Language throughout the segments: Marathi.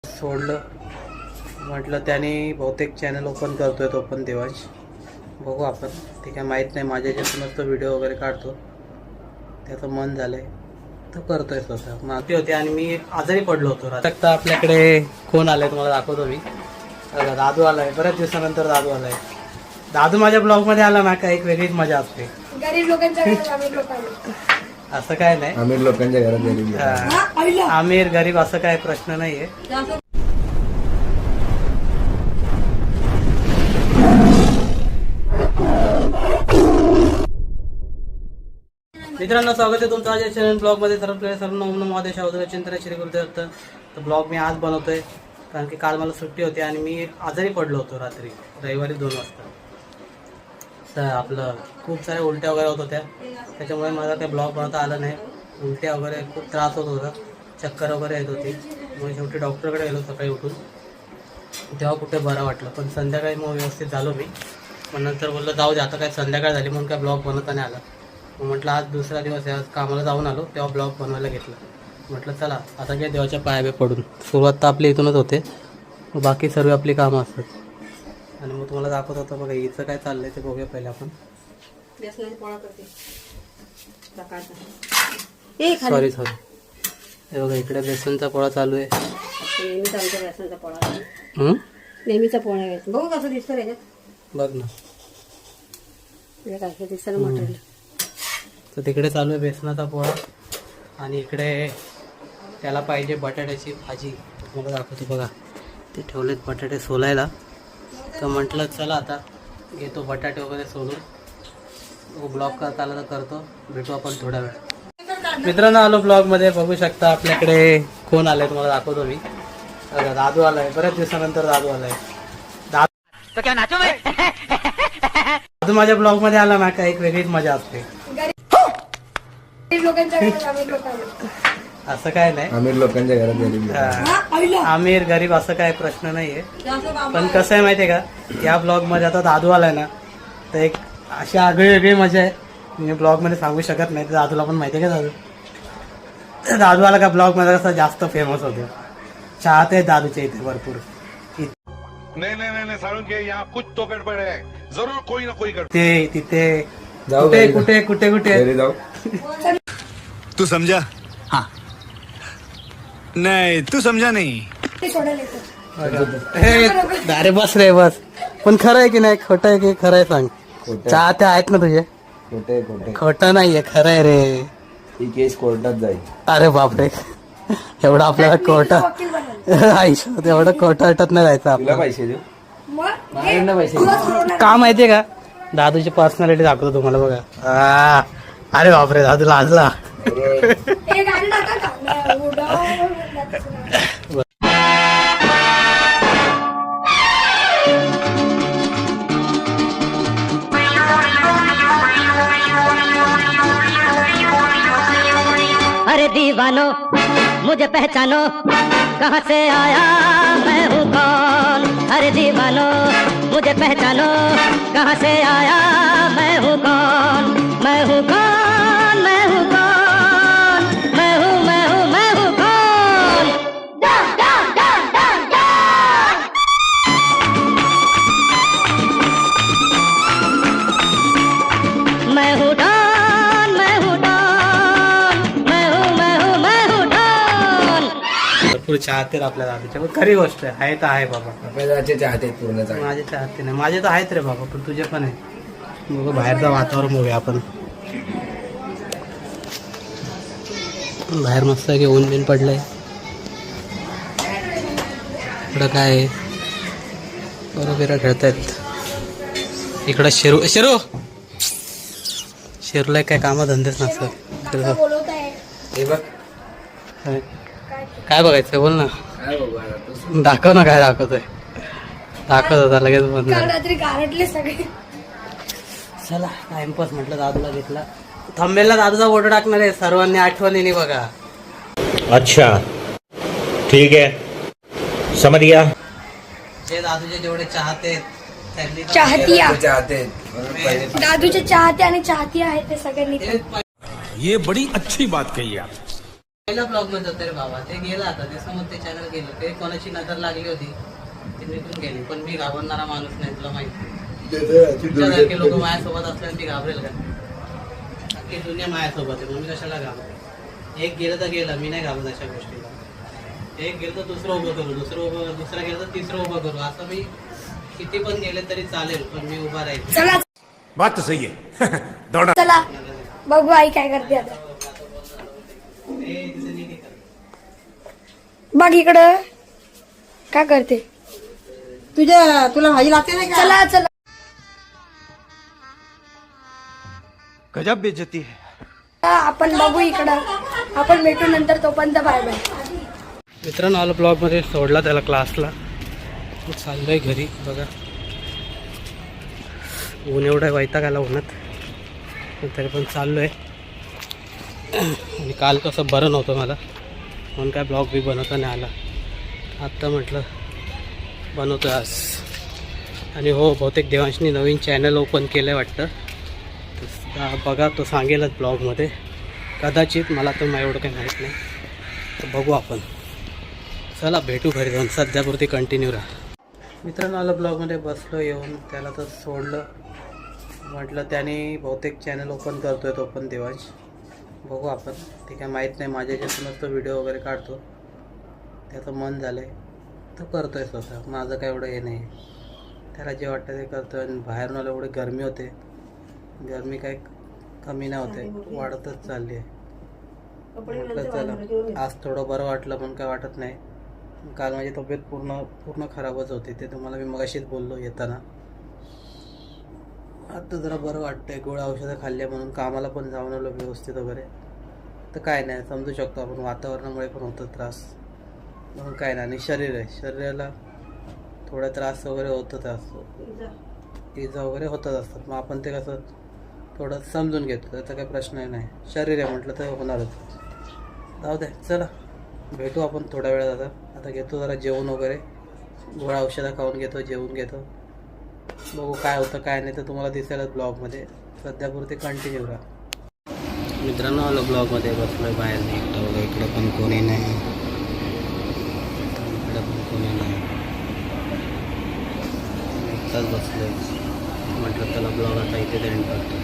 सोडलं म्हटलं त्याने बहुतेक चॅनल ओपन करतोय तो पण देवाच बघू आपण ते काय माहीत नाही माझ्या याच्यातूनच तो व्हिडिओ वगैरे काढतो त्याचं मन झालंय तो करतोय स्वतः मागती होती आणि मी आजारी पडलो होतो आता आपल्याकडे कोण आलंय तुम्हाला दाखवतो मी दादू आलाय बऱ्याच दिवसानंतर दादू आलाय दादू माझ्या ब्लॉग मध्ये आला ना का एक वेगळीच मजा असते गरीब लोकांच्या घरात आम्ही लोकांना असं काय नाही आमिर लोकांच्या घरात गरीब आमिर गरीब असं काय प्रश्न नाहीये मित्रांनो स्वागत आहे तुमचं आज चॅनल ब्लॉग मध्ये सर्व महादेश चिंतन श्री गुरुदेव तर ब्लॉग मी आज बनवतोय कारण की काल मला सुट्टी होती आणि मी आजारी पडलो होतो रात्री रविवारी 2 वाजता तर आपलं खूप साऱ्या उलट्या वगैरे होत होत्या त्याच्यामुळे मला काही ब्लॉग बनवता आला नाही उलट्या वगैरे खूप त्रास होत होता चक्कर वगैरे येत होती मग शेवटी डॉक्टरकडे गेलो सकाळी उठून तेव्हा कुठे बरं वाटलं पण संध्याकाळी मग व्यवस्थित झालो मी पण नंतर बोललो जाऊ दे आता काय संध्याकाळ झाली म्हणून काय ब्लॉग बनवता नाही आला मग म्हटलं आज दुसरा दिवस आहे आज कामाला जाऊन आलो तेव्हा ब्लॉग बनवायला घेतलं म्हटलं चला आता काय देवाच्या पाया पडून सुरुवात तर आपली इथूनच होते बाकी सर्व आपली कामं असतात आणि मग तुम्हाला दाखवत होतं बघा हिचं काय चाललंय ते बघूया पहिले आपण सॉरी हे बघा इकडे बेसनचा पोळा चालू आहे नेहमीचा पोळा आहे बघू कसं दिसतं त्याच्यात बघ ना काय दिसतं मटेरियल तर तिकडे चालू आहे बेसनाचा पोळा आणि इकडे त्याला पाहिजे बटाट्याची भाजी तुम्हाला दाखवतो बघा ते ठेवलेत बटाटे सोलायला तर म्हटलं चला आता घेतो बटाटे वगैरे सोलून ब्लॉग करता आला तर करतो भेटू आपण थोडा वेळ मित्रांनो आलो ब्लॉगमध्ये बघू शकता आपल्याकडे कोण आलाय तुम्हाला दाखवतो मी दादू आलाय बऱ्याच दिवसानंतर दादू आलाय दादू माझ्या ब्लॉगमध्ये आला ना का एक वेगळीच मजा असते गरीब लोकांच्या घरात आम्ही लोकांना असं काय नाही आमिर लोकांच्या घरात गरीब आमिर गरीब असं काय प्रश्न नाहीये पण कसं आहे माहितीये का या ब्लॉग मध्ये आता दादू आलाय ना तर एक अशी आगळी वेगळी मजा आहे मी ब्लॉग मध्ये सांगू शकत नाही दादूला पण माहितीये का दादू आला का ब्लॉग मध्ये कसं जास्त फेमस होतो चाहते दादूच्या इथे भरपूर नहीं सारुण के यहाँ कुछ तो गड़बड़ है जरूर कोई ना कोई गड़बड़ ते तिथे जाऊ कुठे घरी जाऊ. कुठे कुठे कुठे घरी जाऊ तू समझा हाँ नहीं तू समझा नहीं ते सोडायला येतं हे अरे बस रे बस पण खरं आहे की नाही खोटं आहे की खरं आहे सांग खोटं. चाहते आहेत ना तुझे खोटे खोटे खोटं नाहीये खरं आहे रे ही केस कोर्टात जाईल अरे बापरे एवढं आपल्याला कोर्टात वकील बनायला आयुष्यात एवढं कोर्टात नाही जायचं तुला आपल्याला पैसे देऊ मग माझ्याकडनं पैसे तुला सोडवणार. का माहितीये का दादूची पर्सनॅलिटी दाखवतो तुम्हाला बघा अरे बापरे दादू लाजला हे गाणं टाका का? नाही, उडव. अरे दीवानो मुझे पहचानो कहाँ से आया मैं हूँ कौन अरे दीवानो मुझे पहचानो कहाँ से आया मैं हूँ कौन मैं हूँ कौन मैं हूँ कौन मैं हूँ मैं हूँ मैं हूँ कौन Don Don Don Don Don मैं हूँ डॉन मैं हूँ डॉन मैं हूँ मैं हूँ मैं हूँ डॉन भरपूर चाहते आपल्या दादूच्या पण खरी गोष्ट आहे तर आहे बाबा आपल्याचे चाहते पूर्ण चांगले. माझे चाहते नाही माझे तर आहेत रे बाबा पण तुझे पण आहे मग बाहेरचं वातावरण बघूया आपण बाहेर मस्त आहे की ऊन बिन पडलंय इकडं काय आहे बरोबर खेळतायत इकडं शेरू शेरूला काय कामं धंदेच नसतात बोलवत आहे हे बघ काय बघायचं बोल ना काय बघू आता तू. दाखव ना काय दाखवतोय दाखवत होता लगेच बंद काल झालं. रात्री गारटले सगळे चला टाइमपास म्हटलं दादूला घेतला थंबेलला दादूचा फोटो टाकणार आहे सर्वांनी आठवणीने बघा अच्छा ठीक है समझ गया जे दादूचे जेवढे चाहते त्यांनी तर चाहतिया ते चाहते म्हणून पहिले दादूचे चाहते आणि चाहती आहेत ते सगळ्यांनी ते ये बड़ी अच्छी बात कही आप पहिला ब्लॉग मध्ये होतं रे बाबा, ते गेलं आता, ते समोर ते चॅनल गेलं, ते कोणाची नजर लागली होती ती निघून गेली. पण मी घाबरणारा माणूस नाही, तुला माहिती. तुमच्यासारखे लोक माझ्यासोबत असल्याने ती घाबरेल का? अख्खी दुनिया माझ्यासोबत आहे, म्हणून कशाला घाबरेल. एक गेलं तर गेलं, मी नाही घाबरत अशा गोष्टीला. एक गेलं तर दुसरं उभं करू, दुसरं गेलं तर तिसरं उभं करू. असं मी किती पण गेले तरी चालेल, पण मी उभा राहील. चला बात तो सही है दौड़ा चला बघू आई काय करते आता. बघ इकडं काय करते. तुला भाजी लागते नाही का? चला चला गजब बेइज्जती है. आपण बघू इकडं. आपण भेटू नंतर. तोपर्यंत बाय बाय. मित्रांनो आलो ब्लॉगमध्ये, सोडला त्याला क्लासला, चाललोय घरी. बघा ऊन एवढं वैताग आला उन्हात, पण तरी पण चाललोय. आणि काल कसं बरं नव्हतं मला, म्हणून काय ब्लॉग बी बनवता नाही आला. आत्ता म्हटलं बनवतो आज. आणि हो, बहुतेक देवांशनी नवीन चॅनल ओपन केलं आहे वाटतं, तर बघा, तो सांगेलच ब्लॉगमध्ये कदाचित. मला तर एवढं काही माहीत नाही, तर बघू आपण. चला भेटू घरी जाऊन, सध्यापुरती कंटिन्यू राहा. मित्रांनो आलं ब्लॉगमध्ये, बसलो येऊन, त्याला तर सोडलं. म्हटलं त्याने बहुतेक चॅनल ओपन करतोय तो पण देवांश. बघू आपण, ते काय माहीत नाही. माझ्या याच्यातूनच तो व्हिडिओ वगैरे काढतो, त्याचं मन झालं आहे तो करतो आहे स्वतः. माझं काय एवढं हे नाही, त्याला जे वाटतं ते करतो. आणि बाहेरून आलं एवढी गरमी होते, गरमी काय कमी नाही होते, वाढतच चालली आहे. म्हटलं चला आज थोडं बरं वाटलं, पण काय वाटत नाही. काल माझी तब्येत पूर्ण खराबच होती, ते तुम्हाला मी मगाशीच बोललो येताना. आता जरा बरं वाटतंय, गोळ्या औषधं खाल्ल्या म्हणून. कामाला पण जाऊन आलो व्यवस्थित वगैरे, तर काय नाही, समजू शकतो आपण, वातावरणामुळे पण होतं त्रास, म्हणून काय नाही. आणि शरीर आहे, शरीराला थोडा त्रास वगैरे होतच असतो, इजा वगैरे होतच असतात. मग आपण ते कसं थोडं समजून घेतो, त्याचा काही प्रश्न नाही. शरीर आहे म्हटलं तर होणारच. जाऊ दे, चला भेटू आपण थोड्या वेळात. आता घेतो जरा जेवण वगैरे, गोळ्या औषधं खाऊन घेतो, जेवून घेतो. बघू काय होतं काय नाही, तर तुम्हाला दिसेलच ब्लॉगमध्ये. सध्यापुरती कंटिन्यू राहा. मित्रांनो आलो ब्लॉगमध्ये, बसलोय बाहेर एकटं वगैरे. इकडं पण कोणी नाही, इकडं पण कोणी नाही, एकटाच बसलोय. म्हटलं त्याला ब्लॉग आता इथे एंड करतो.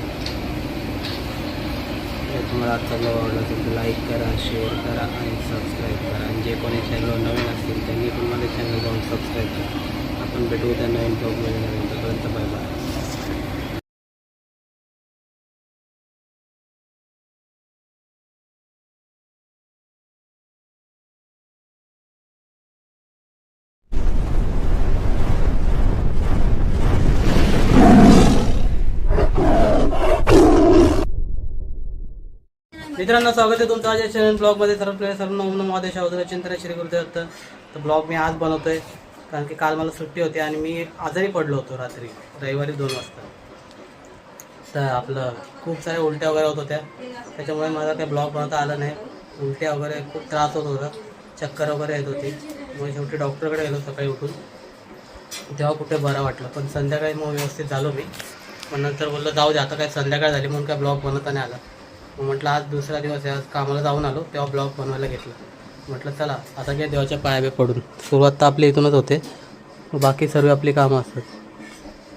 तुम्हाला आजचा ब्लॉग आवडला असेल तर लाईक करा, शेअर करा आणि सबस्क्राईब करा. आणि जे कोणी चॅनलवर नवीन असतील त्यांनी पण माझ्या चॅनल जाऊन सबस्क्राईब करा. आपण भेटू त्या नवीन ब्लॉगमध्ये. नवीन तोपर्यंत बाय बाय. मित्रांनो स्वागत आहे तुमचं माझ्या चॅनल ब्लॉगमध्ये. सर्व नवनम महादेश अवधूत चिंतन श्री गुरुदेव. तर ब्लॉग मी आज बनवतोय, कारण की काल मला सुट्टी होती आणि मी आजारी पडलो होतो रात्री, रविवारी 2 वाजता. तर आपलं खूप साऱ्या उलट्या वगैरे होत होत्या, त्याच्यामुळे मला काही ब्लॉग बनवता आला नाही. उलट्या वगैरे खूप त्रास होत होता, चक्कर वगैरे येत होती. मग शेवटी डॉक्टरकडे गेलो सकाळी उठून, तेव्हा कुठे बरं वाटलं. पण संध्याकाळी मग व्यवस्थित झालो मी. पण नंतर बोललं जाऊ दे, आता काय संध्याकाळ झाली म्हणून काय ब्लॉग बनवता नाही आला. मग म्हटलं आज दुसरा दिवस आहे, आज कामाला जाऊन आलो तेव्हा ब्लॉग बनवायला घेतलं. म्हटलं चला आता काय देवाच्या पाया पडून. सुरुवात तर आपल्या इथूनच होते, बाकी सर्व आपली कामं असतात.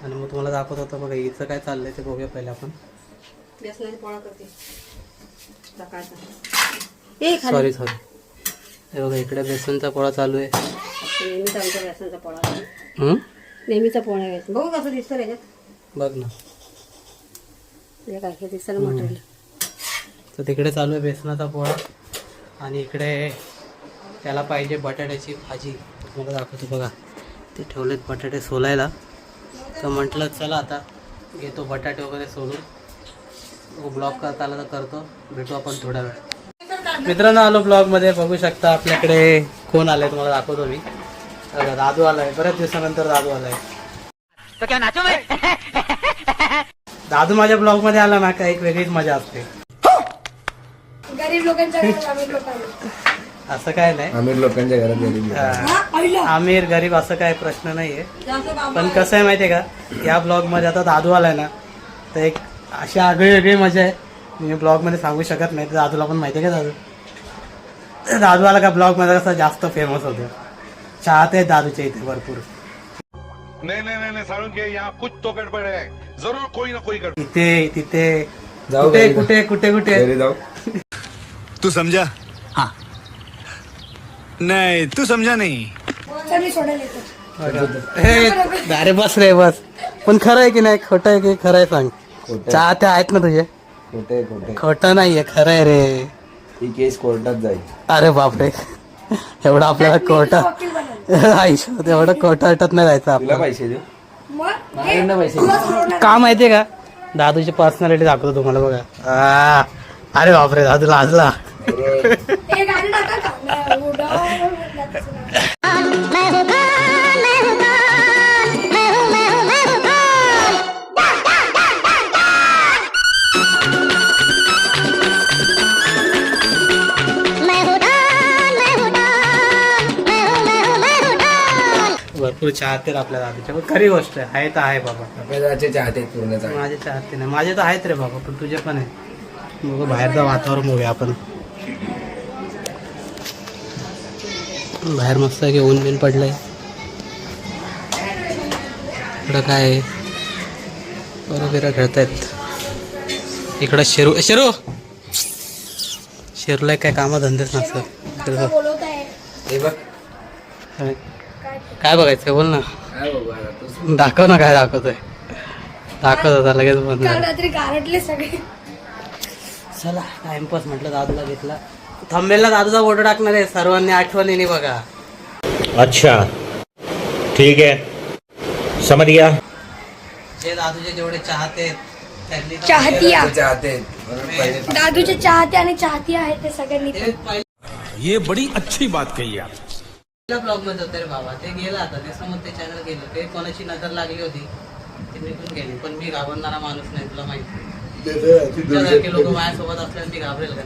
आणि मग तुम्हाला दाखवत होतं बघा, हिचं काय चाललंय ते बघूया पहिले आपण. बेसनाची पोळा करते सकाळचा. सॉरी हे बघा, इकडे बेसनचा पोळा चालू आहे. नेहमीचा आमचा बेसनाचा पोळा, नेहमीचा पोळा आहे. बघू कसं दिसतं याच्यात. बघ ना, हे काय हे दिसतं मटेरियल. तर तिकडे चालू आहे बेसनाचा पोळा, आणि इकडे त्याला पाहिजे बटाट्याची भाजी. तुम्हाला दाखवतो बघा, ते ठेवलेत बटाटे सोलायला. तर म्हटलं चला आता घेतो बटाटे वगैरे सोलून. ब्लॉग करता आला तर करतो, भेटू आपण थोड्या वेळ. मित्रांनो आलो ब्लॉगमध्ये, बघू शकता आपल्याकडे कोण आलंय तुम्हाला दाखवतो मी. दादू आलाय, बऱ्याच दिवसानंतर दादू आलाय. दादू माझ्या ब्लॉगमध्ये आला ना का एक वेगळीच मजा असते. गरीब लोकांच्या घरात आम्ही लोकांना असं काय नाही, आमिर लोकांच्या घरात गेलेली. आमिर गरीब असं काय प्रश्न नाहीये. पण कसं आहे माहितीये का, या ब्लॉग मध्ये आता दादू आलाय ना, तर एक अशी आगळी वेगळी मजा आहे, मी ब्लॉग मध्ये सांगू शकत नाही. तर दादूला पण माहिती आहे का दादू? दादूवाला का ब्लॉग मध्ये कसं जास्त फेमस होतं. चाहते आहेत दादूच्या इथे भरपूर. नहीं नहीं नहीं नहीं सारुण के यहाँ कुछ तो गड़बड़ है, जरूर कोई ना कोई गड़बड़. इथे तिथे जाऊ कुठे घरी. कुठे कुठे कुठे घरी जाऊ. तू समझा? हाँ. नहीं तू समझा नहीं. चल मी सोडायला येतो. हे अरे बस रे बस. पण खरं आहे की नाही, खोटं आहे की खरं आहे सांग. खोटं. चाहते आहेत ना तुझे? खोटे खोटे. खोटं नाहीये, खरं आहे रे. ही केस कोर्टात जाईल. अरे बापरे, एवढं आपल्याला कोर्टात आयुष्यात एवढं कोर्टात नाही जायचं तुला आपल्याला. पैसे देऊ. मग माझ्याकडनं पैसे. का माहितीये का, दादूची पर्सनॅलिटी दाखवतो तुम्हाला बघा. अरे बापरे, दादू लाजला. हे गाणं टाका का? मैं हूँ खान, मैं हूँ खान, मैं हूँ, मैं हूँ, मैं हूँ खान. मैं हूँ खान, मैं हूँ खान, मैं हूँ, मैं हूँ, मैं हूँ खान. भरपूर चाहते रे आपल्या दादूच्या, पण खरी गोष्ट आहे तर आहे बाबा. आपल्या चाहते आहेत पूर्ण चांगले. माझे चाहते नाही, माझे तर आहेत रे बाबा, पण तुझे पण आहे. बघू बाहेरचं वातावरण बघूया आपण. बाहेर मस्त आहे की ऊन बिन पडलंय. इकडं काय आहे, बरोबर खेळतायत. इकडं शेरू शेरूला काय कामधंदेच नसतं. बोलवत आहे. हे बघ काय बघायचं बोल ना. काय बघू आता तू. दाखव ना, काय दाखवतोय. दाखवत होता लगेच बंद काल झालं. रात्री गारटले सगळे. चला टाइमपास म्हटलं, दादूला घेतला. थंबनेलला दादूचा फोटो टाकणार आहे, सर्वांनी आठवणीने बघा. अच्छा ठीक है, समझ गया. जे दादूचे जेवढे चाहते आहेत, त्यांनी तर चाहतिया. ते चाहते आहेत. म्हणून पहिले दादूचे चाहते आणि चाहतिया आहेत ते सगळ्यांनी. ते ये बड़ी अच्छी बात कही आप. पहिल्या ब्लॉग मध्ये होते रे बाबा. ते गेलं आता, त्याच्यामुळे ते चॅनल गेलं. ते कोणाची नजर लागली होती, ते निघून गेली. पण मी घाबरणारा माणूस नाही, तुला माहिती. तुझ्यासारखे लोक माझ्यासोबत असल्याने मी घाबरेल का?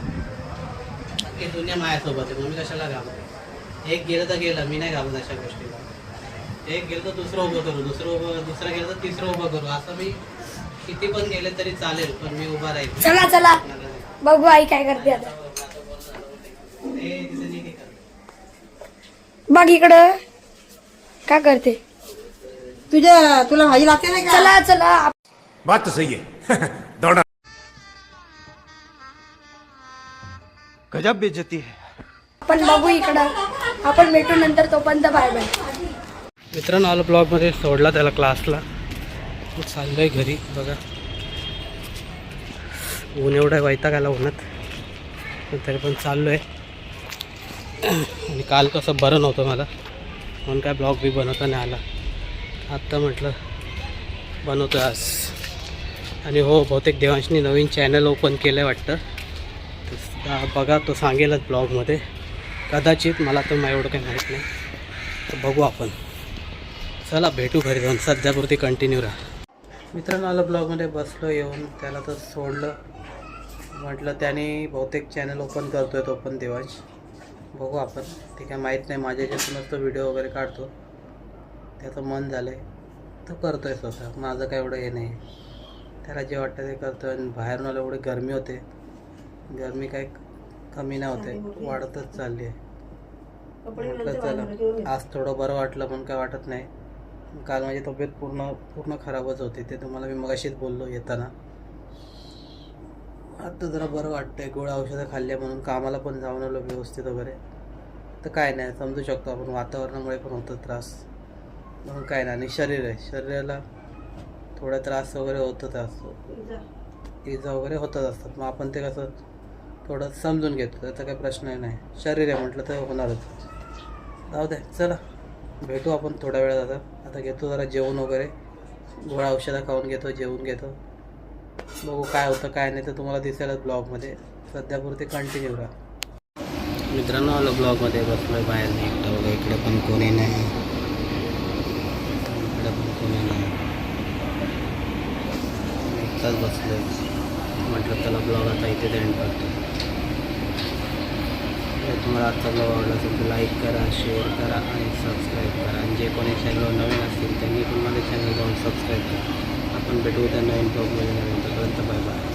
ही दुनिया माझ्यासोबत आहे, म्हणून मी कशाला घाबरेल. एक गेलं तर गेलं, मी नाही घाबरत अशा गोष्टीला. एक गेलं तर दुसरं उभं करू, दुसरं गेलं तर तिसरं उभं करू. असं मी किती पण गेले तरी चालेल, पण मी उभा राहील. चला चला बघू आई काय करते आता. बघ इकडं काय करते. तुला भाजी लागते नाही का? चला चला. बात तो सही है. दौड़ा. गजब बेइज्जती है. आपण बघू इकडं. आपण भेटू नंतर. तोपर्यंत बाय बाय. मित्रांनो आलो ब्लॉगमध्ये, सोडला त्याला क्लासला. चाललोय घरी. बघा ऊन एवढं वैताग आला उन्हात, पण तरी पण चाललो आहे. आणि काल कसं बरं नव्हतं मला, म्हणून काय ब्लॉग बी बनवता नाही आला. आत्ता म्हटलं बनवतो आज. आणि हो, बहुतेक देवांशनी नवीन चॅनल ओपन केलं आहे वाटतं. तर बघा, तो सांगेलच ब्लॉगमध्ये कदाचित. मला तर एवढं काही माहीत नाही, तर बघू आपण. चला भेटू घरी जाऊन. सध्यापुरती कंटिन्यू राहा. मित्रांनो आलं ब्लॉगमध्ये बसलो येऊन. त्याला तर सोडलं, म्हटलं त्याने बहुतेक चॅनल ओपन करतो आहे तो पण देवांश. बघू आपण. ते काय माहीत नाही, माझ्या याच्यातूनच तो व्हिडिओ वगैरे काढतो. त्याचं मन झालं आहे तो करतो आहे स्वतः. माझं काय एवढं हे नाही. त्याला जे वाटतं ते करतो आहे. आणि बाहेरून आलं एवढी गरमी होते, गरमी काय कमी नाही होते, वाढतच चालली आहे. म्हटलं चला आज थोडं बरं वाटलं, पण काय वाटत नाही. काल माझी तब्येत पूर्ण खराबच होती, ते तुम्हाला मी मगाशीच बोललो येताना. आता जरा बरं वाटतंय, गोळ्या औषधं खाल्ल्या म्हणून. कामाला पण जाऊन आलो व्यवस्थित वगैरे, तर काय नाही, समजू शकतो आपण. वातावरणामुळे पण होतं त्रास, म्हणून काय नाही. आणि शरीर आहे, शरीराला थोडा त्रास वगैरे होतच असतो, इजा वगैरे होतच असतात. मग आपण ते कसं थोडं समजून घेतो, त्याचा काही प्रश्न नाही. शरीर आहे म्हटलं तर होणारच. जाऊ दे, चला भेटू आपण थोड्या वेळात. आता घेतो जरा जेवण वगैरे, गोळ्या औषधं खाऊन घेतो, जेवून घेतो. बघू काय होतं काय नाही, तर तुम्हाला दिसेलच ब्लॉगमध्ये. सध्यापुरते कंटिन्यू राहा. मित्रांनो आलो ब्लॉगमध्ये, बसलो आहे बाहेर नाही एकटं. बघा इकडे पण कोणी नाही, इकडे पण कोणी नाही, एकटाच बसलो आहे. म्हटलं त्याला ब्लॉग आता इथे एंड करतो. तुम्हाला आजचा ब्लॉग आवडला असेल तर लाईक करा, शेअर करा आणि सबस्क्राईब करा. आणि जे कोणी चॅनलवर नवीन असतील त्यांनी पण माझ्या चॅनल जाऊन सबस्क्राईब करा. आपण भेटू त्या नवीन ब्लॉगमध्ये. नवीन तोपर्यंत बाय बाय.